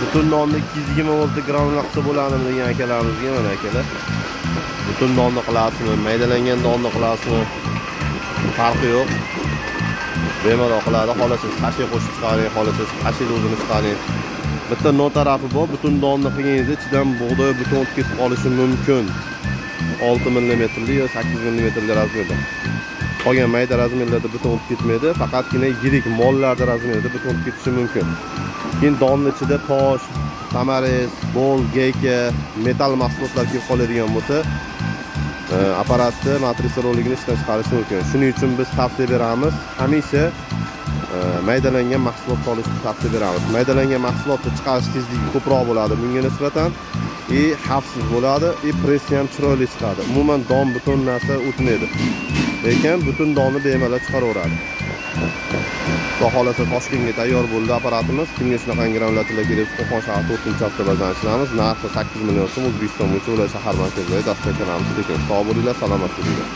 Butun nonni 226 gramm qilsa bo'ladimi degan akalarimizga mana akalar. Butun nonni qilasizmi, maydalangan nonni qilasizmi? Farqi yo'q. Bemalol qiladi. Xohlasangiz qashshiy qo'shib chiqaring, xohlasangiz qashshiy o'zini chiqaring. Bitta non tarafi bor. Butun nonni qilganingizda ichidan bug'doy butun o'tib ketib qolishi mumkin. 6 mm yo 8 mm razmerda. Qolgan mayda razmerlarda butun o'tib ketmaydi, faqatgina yirik mollarda razmerda butun o'tib ketishi mumkin. Keyin donni ichida tosh, tamares, bol, geyka, metal mahsulotlar kelib qoladigan bo'lsa, apparatni matrisa roligini ishdan chiqarish mumkin. Shuning uchun biz tavsiya beramiz, hamisha maydalangan mahsulot solishni tavsiya beramiz. Maydalangan mahsulotni chiqarish tezligi ko'proq bo'ladi bunga nisbatan, xavfsiz bo'ladi, pressi ham chiroyli chiqadi. Umuman don butun narsa o'tmaydi. Lekin butun donni bemalol chiqaraveradi. Xudo xolasa Toshkentga tayyor bo'ldi apparatimiz. Kimga shunaqa granulyatorlar kerak, Qo'qon shahar 4-hafta bazan ishlaymiz. Narxi 8 million so'm. O'zbekiston bo'yicha ular shahar markazida dastur qilamiz. Sog' bo'linglar, salomat bo'linglar.